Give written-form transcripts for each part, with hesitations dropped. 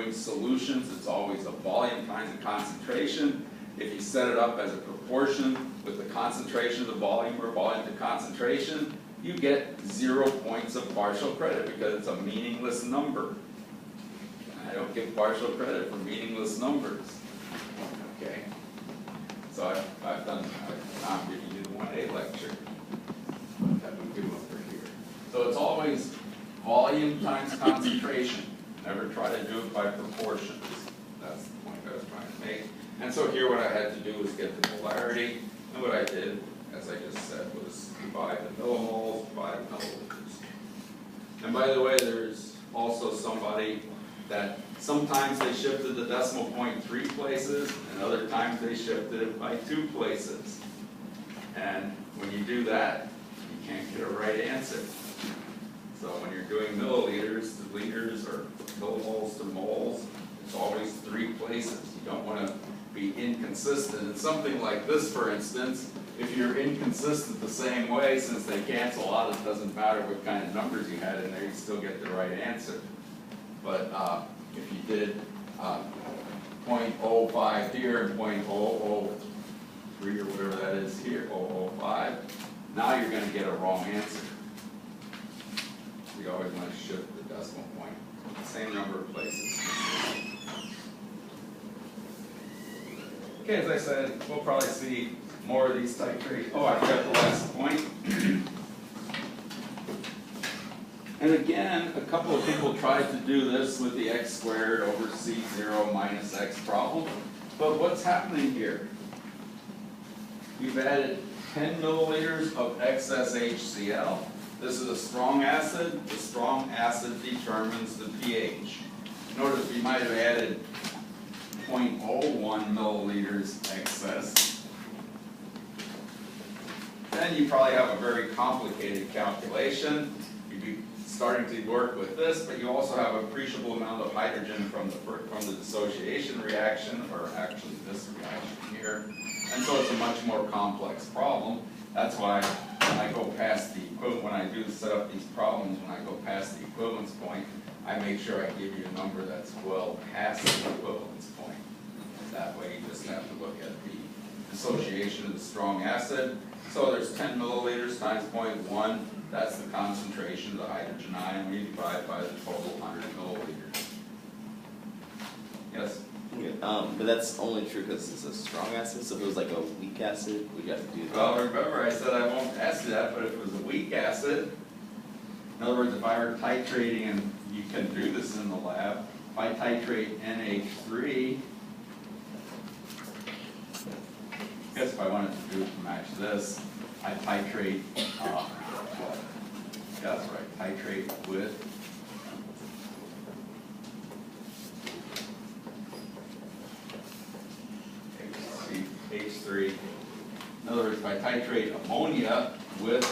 doing solutions, it's always a volume times a concentration. If you set it up as a proportion with the concentration to volume or volume to concentration, you get 0 points of partial credit because it's a meaningless number. I don't give partial credit for meaningless numbers. Okay? So I've done, I'm giving you the 1A lecture that we do over here. So it's always volume times concentration. Never try to do it by proportions. That's the point I was trying to make. And so here what I had to do was get the molarity, and what I did, as I just said, was divide the millimoles by milliliters. And by the way, there's also somebody that sometimes they shifted the decimal point 3 places, and other times they shifted it by 2 places. And when you do that, you can't get a right answer. So when you're doing milliliters to liters or millimoles to moles, it's always 3 places. You don't want to be inconsistent. And something like this, for instance, if you're inconsistent the same way, since they cancel out, it doesn't matter what kind of numbers you had in there, you still get the right answer. But if you did 0.05 here and 0.003 or whatever that is here, 005, now you're going to get a wrong answer. You always want to shift the decimal point the same number of places. Okay, as I said, we'll probably see more of these type traits. Oh, I forgot the last point. And again, a couple of people tried to do this with the x squared over c0 minus x problem. But what's happening here? You've added 10 milliliters of excess HCl. This is a strong acid. The strong acid determines the pH. Notice we might have added 0.01 milliliters excess. Then you probably have a very complicated calculation. You'd be starting to work with this, but you also have an appreciable amount of hydrogen from the dissociation reaction, or actually this reaction here. And so it's a much more complex problem. That's why when I go past the equivalent, when I do set up these problems, when I go past the equivalence point, I make sure I give you a number that's well past the equivalence point. That way you just have to look at the dissociation of the strong acid. So there's 10 milliliters times 0.1. That's the concentration of the hydrogen ion. We divide by the total 100 milliliters. Yes? Okay, but that's only true because it's a strong acid, so if it was like a weak acid, we'd have to do that. Well, remember I said I won't ask you that, but if it was a weak acid, in other words, if I were titrating, and you can do this in the lab, if I titrate NH3, I guess if I wanted to do it to match this, I titrate, yeah, that's right, titrate with H3. In other words, if I titrate ammonia with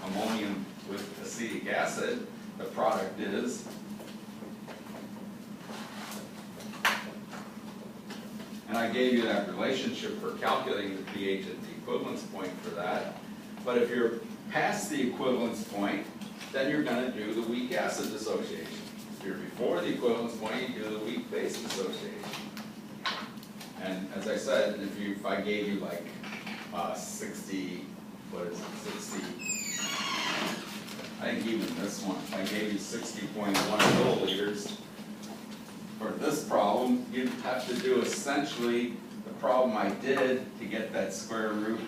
ammonium with acetic acid, the product is and I gave you that relationship for calculating the pH at the equivalence point for that. But if you're past the equivalence point, then you're going to do the weak acid dissociation. If you're before the equivalence point, you do the weak base dissociation. And as I said, if I gave you like 60, what is it, 60, I think even this one, if I gave you 60.1 milliliters for this problem, you'd have to do essentially the problem I did to get that square root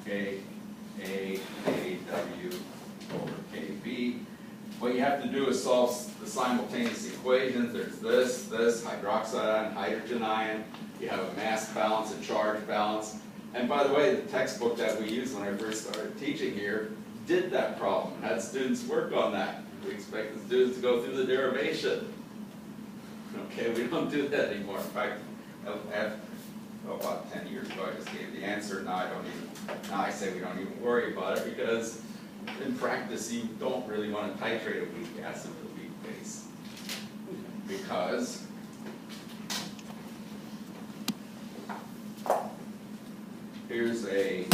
K A W over KB. What you have to do is solve the simultaneous equations. There's this, hydroxide ion, hydrogen ion. You have a mass balance, a charge balance. And by the way, the textbook that we used when I first started teaching here did that problem, and had students work on that. We expect the students to go through the derivation. Okay, we don't do that anymore. In fact, about 10 years ago I just gave the answer. Now I say we don't even worry about it, because in practice you don't really want to titrate a weak acid with a weak base. Because here's a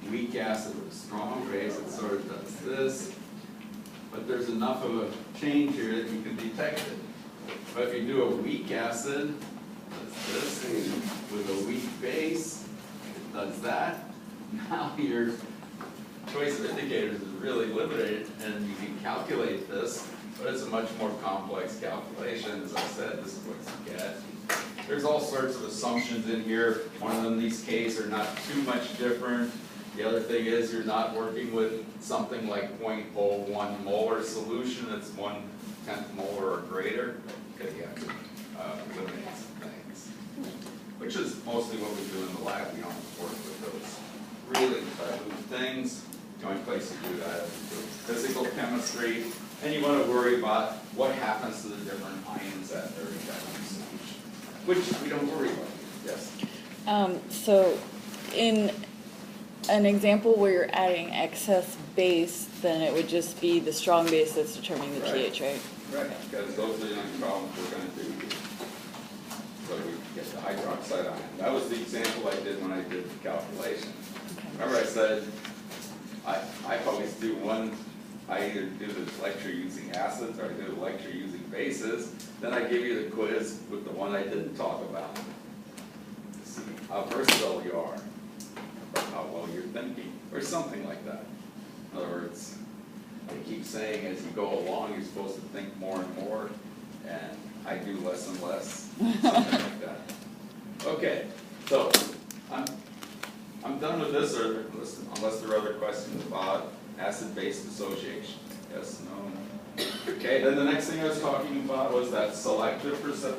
weak acid with a strong base that sort of does this, but there's enough of a change here that you can detect it. But if you do a weak acid, that's this, with a weak base, it does that. Now your choice of indicators is really limited, and you can calculate this, but it's a much more complex calculation. As I said, this is what you get. There's all sorts of assumptions in here. One of them, in these cases, are not too much different. The other thing is you're not working with something like 0.01 molar solution. It's 1/10 molar or greater, because you have to eliminate some things. Which is mostly what we do in the lab. We don't work with those really dilute things. The only place you do that is physical chemistry. And you want to worry about what happens to the different ions that are in that solution, which we don't worry about. Yes? So in an example where you're adding excess base, then it would just be the strong base that's determining the Right. pH, right? Right, because those are the only problems we're going to do here. So we get the hydroxide ion. That was the example I did when I did the calculation. Okay. Remember I said, I always do one, I either do the lecture using acids or I do the lecture using bases. Then I give you the quiz with the one I didn't talk about. To see how versatile you are, or how well you're thinking, or something like that. In other words, they keep saying as you go along, you're supposed to think more and more, and I do less and less, something like that. Okay, so I'm done with this, or unless there are other questions about acid-base dissociation. Yes, no? Okay, then the next thing I was talking about was that selective receptor.